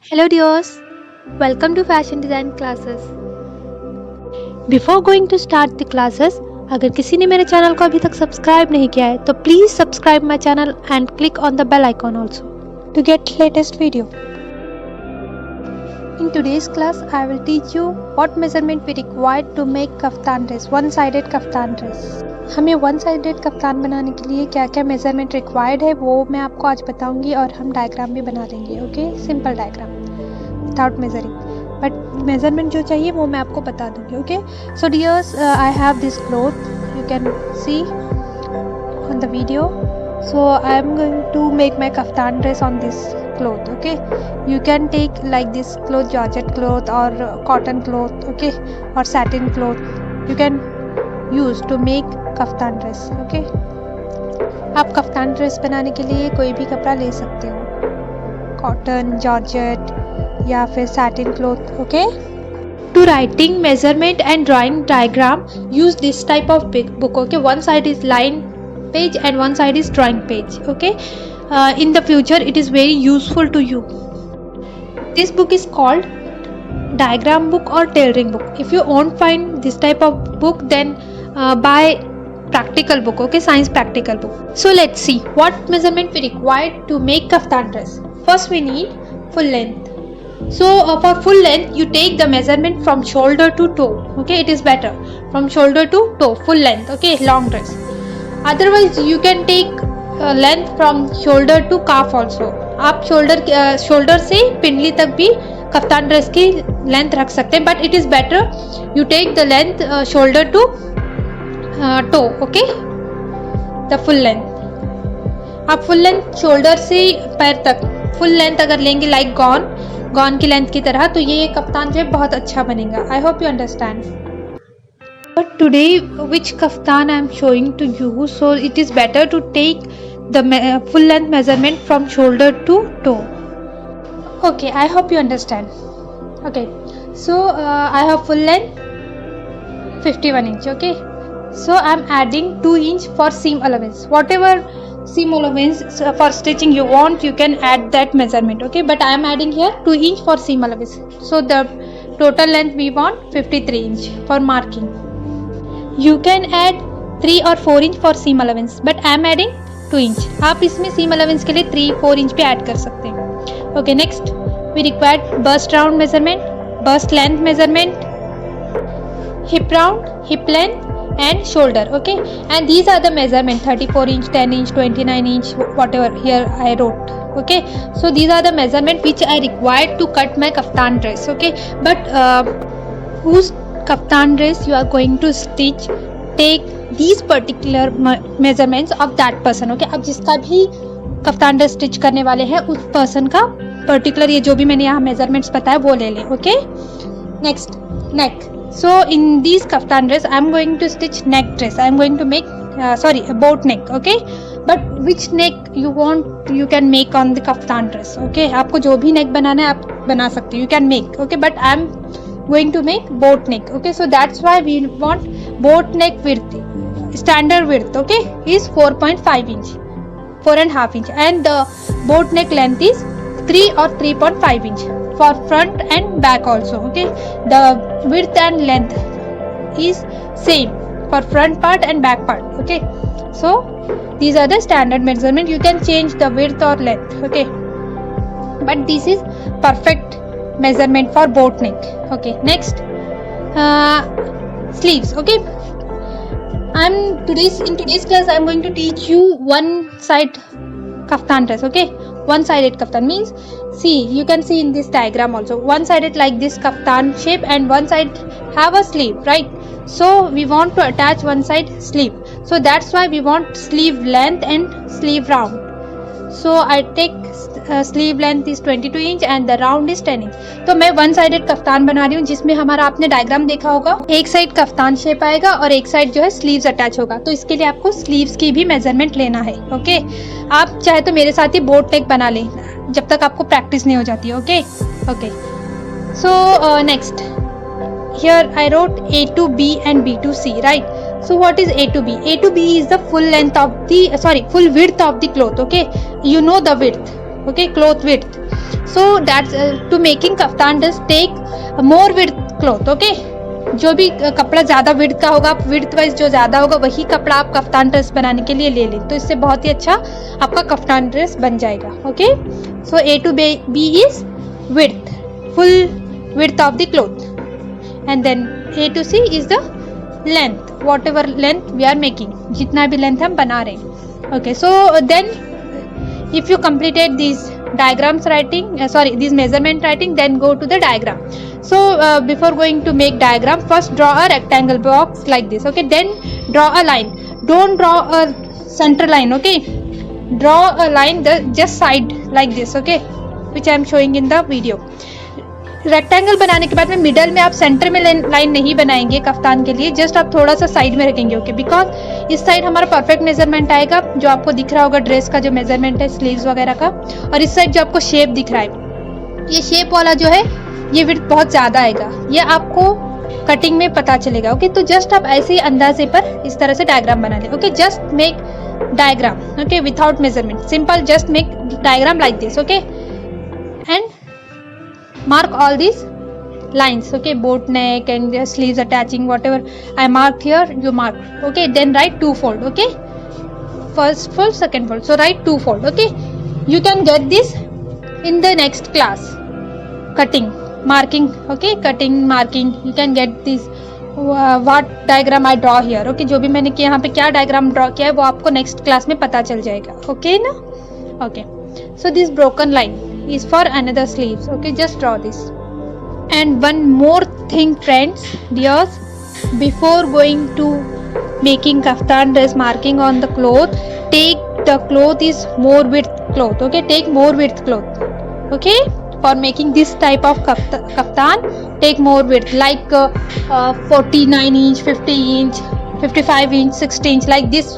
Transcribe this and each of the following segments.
Hello dears, welcome to fashion design classes. Before going to start the classes, अगर किसी ने मेरे channel को अभी तक सब्सक्राइब नहीं किया है तो please subscribe my channel and click on the bell icon also to get latest video. In today's class, I will teach you what measurement we require to make kaftan dress, one-sided kaftan dress. हमें one sided kaftan बनाने के लिए क्या क्या measurement required है वो मैं आपको आज बताऊंगी और हम डायग्राम भी बना लेंगे. Okay, simple diagram without measuring, but measurement जो चाहिए वो मैं आपको बता दूंगी. Okay, so dears, I have this cloth, you can see on the video. So I am going to make my kaftan dress on this cloth. Okay, you can take like this cloth, georgette cloth or cotton cloth, okay, or satin cloth you can use to make kaftan dress. Okay, आप kaftan dress बनाने के लिए कोई भी कपड़ा ले सकते हो, कॉटन, जॉर्जेट या फिर satin cloth. Okay, to writing measurement and drawing diagram use this type of book. Okay, one side is line page and one side is drawing page. Okay, in the future it is very useful to you. This book is called diagram book or tailoring book. If you won't find this type of book, then buy practical book. Okay, science practical book. So let's see what measurement we require to make kaftan dress. First we need full length. So for full length you take the measurement from shoulder to toe. Okay, it is better from shoulder to toe, full length. Okay, long dress. Otherwise you can take length from shoulder to calf also. आप shoulder से पिंडली तक भी kaftan dress की length रख सकते हैं, but it is better you take the length shoulder to toe. Okay, the full length. आप फुल लेंथ शोल्डर से पैर तक फुल लेंथ अगर लेंगे लाइक गॉन की लेंथ की तरह, तो ये कफ्तान जो है बहुत अच्छा बनेगा. I hope you understand. But today which kaftan I am showing to you, so it is better to take the full length measurement from shoulder to toe. Okay, I hope you understand. Okay, so I have full length 51 inch. Okay, so I am adding 2 inch for seam allowance. Whatever seam allowance for stitching you want, you can add that measurement. Okay, but I am adding here 2 inch for seam allowance. So the total length we want 53 inch for marking. You can add 3 or 4 inch for seam allowance, but I am adding 2 inch. आप इसमें seam allowance के लिए 3-4 inch पे add कर सकते हैं. Okay, next we require bust round measurement, bust length measurement, hip round, hip length and shoulder. Okay, and these are the measurement 34 inch, 10 inch, 29 inch, whatever here I wrote. Okay, so these are the measurement which I required to cut my kaftan dress. Okay, but whose kaftan dress you are going to stitch, take these particular measurements of that person. Okay, अब जिसका भी kaftan dress stitch करने वाले हैं उस person का particular ये जो भी मैंने यहाँ मेजरमेंट्स बताया वो ले लें. Okay, next neck. So in this kaftan dress I am going to stitch neck dress. I am going to make boat neck. Okay, but which neck you want you can make on the kaftan dress. Okay, आपको जो भी नेक बनाना है आप बना सकते हो, you can make. Okay, but I am going to make boat neck. Okay, so that's why we want boat neck width, standard width, okay, is 4.5 inch, 4.5 inch, and the boat neck length is 3 or 3.5 inch for front and back also. Okay, the width and length is same for front part and back part. Okay, so these are the standard measurement. You can change the width or length. Okay, but this is perfect measurement for boat neck. Okay, next sleeves. Okay, in today's class I am going to teach you one side kaftan dress. Okay, one sided kaftan means, see, you can see in this diagram also, one sided like this kaftan shape and one side have a sleeve, right? So we want to attach one side sleeve, so that's why we want sleeve length and sleeve round. So I take sleeve length is 22 inch and the round is 10 inch. तो मैं one sided kaftan बना रही हूँ जिसमें हमारा आपने diagram देखा होगा, एक साइड कफ्तान शेप आएगा और एक साइड जो है स्लीव्स अटैच होगा. तो इसके लिए आपको स्लीव्स की भी मेजरमेंट लेना है. ओके, आप चाहे तो मेरे साथ ही बोट नेक बना लें जब तक आपको प्रैक्टिस नहीं हो जाती. Okay okay, so next here I wrote A to B and B to C, right? So what is A to B? A to B is the full length of the full width of the cloth. Okay, you know the width. Okay, cloth width. So that's to making kaftan dress take more width cloth. Okay, जो भी कपड़ा ज़्यादा width का होगा, width wise जो ज़्यादा होगा वही कपड़ा आप कफ्तान ड्रेस बनाने के लिए ले लें, तो इससे बहुत ही अच्छा आपका कफ्तान ड्रेस बन जाएगा. Okay, so A to B is width, full width of the cloth, and then A to C is the length, whatever length we are making, जितना भी लेंथ हम बना रहे हैं. Okay, so then if you completed these diagrams writing, this measurement writing, then go to the diagram. So before going to make diagram, first draw a rectangle box like this. Okay, then draw a line. Don't draw a center line. Okay, draw a line just side like this. Okay, which I am showing in the video. Rectangle बनाने के बाद में middle में आप centre में line नहीं बनाएंगे kaftan के लिए, जस्ट आप थोड़ा सा साइड में रखेंगे. ओके, बिकॉज इस साइड हमारा परफेक्ट मेजरमेंट आएगा, जो आपको दिख रहा होगा ड्रेस का जो मेजरमेंट है स्लीव्स वगैरह का, और इस साइड जो आपको शेप दिख रहा है, ये शेप वाला जो है ये विड्थ बहुत ज़्यादा आएगा, ये आपको कटिंग में पता चलेगा. ओके, तो जस्ट आप ऐसे ही अंदाजे पर इस तरह से डायग्राम बना लें. Okay, just make diagram. Okay, without measurement, simple just make diagram like this. Okay, and mark all these lines. Okay, boat neck and the sleeves attaching, whatever I marked here, you mark. Okay, then write two fold. Okay, first fold, second fold, so write two fold. Okay, you can get this in the next class, cutting, marking. Okay, cutting, marking, you can get this what diagram I draw here. Okay, जो भी मैंने यहाँ पे क्या diagram draw किया है वो आपको next class में पता चल जाएगा. Okay ना? Okay, so this broken line is for another sleeves. Okay, just draw this. And one more thing friends, dears, before going to making kaftan dress marking on the cloth, take the cloth is more width cloth. Okay, take more width cloth. Okay, for making this type of kaftan, take more width, like 49 inch, 50 inch, 55 inch, 60 inch, like this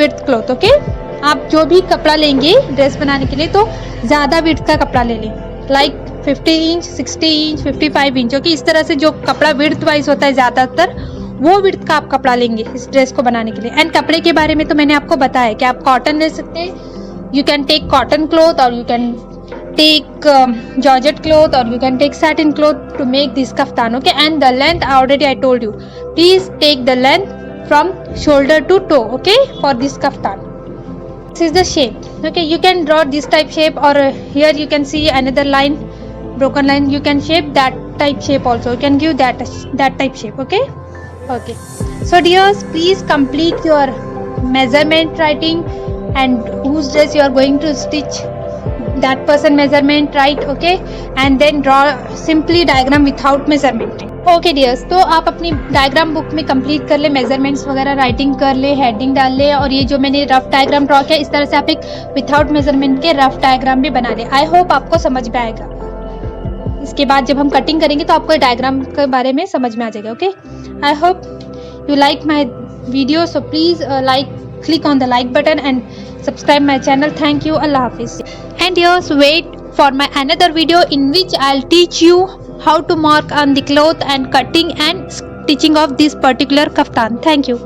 width cloth. Okay, आप जो भी कपड़ा लेंगे dress बनाने के लिए तो ज़्यादा विड्थ का कपड़ा ले लें, like 50 inch, 60 inch, 55 inch. Okay, इस तरह से जो कपड़ा विड्थ वाइज होता है ज़्यादातर वो विड्थ का आप कपड़ा लेंगे इस ड्रेस को बनाने के लिए. एंड कपड़े के बारे में तो मैंने आपको बताया कि आप कॉटन ले सकते हैं, you can take cotton cloth और you can take georgette cloth और you can take satin cloth to make this kaftan. Okay, and the length already I told you, please take the length from shoulder to toe. Okay, for this kaftan. This is the shape. Okay, you can draw this type shape, or here you can see another line, broken line, you can shape that type shape also, you can give that type shape. Okay, okay, so dears, please complete your measurement writing and whose dress you are going to stitch, that person measurement, right? Okay, and then draw simply diagram without measurement. Okay dears, तो आप अपनी diagram book में complete कर ले, measurements वगैरह writing कर ले, heading डाल ले, और ये जो मैंने रफ डायग्राम ड्रॉ किया इस तरह से आप एक विदाउट मेजरमेंट के रफ डायग्राम भी बना ले. आई होप आपको समझ में आएगा. इसके बाद जब हम कटिंग करेंगे तो आपको डायग्राम के बारे में समझ में आ जाएगा. Okay, I hope you like my video, so please click on the like button and subscribe my channel. Thank you. Allah Hafiz. And yes, wait for my another video in which I'll teach you how to mark on the cloth and cutting and stitching of this particular kaftan. Thank you.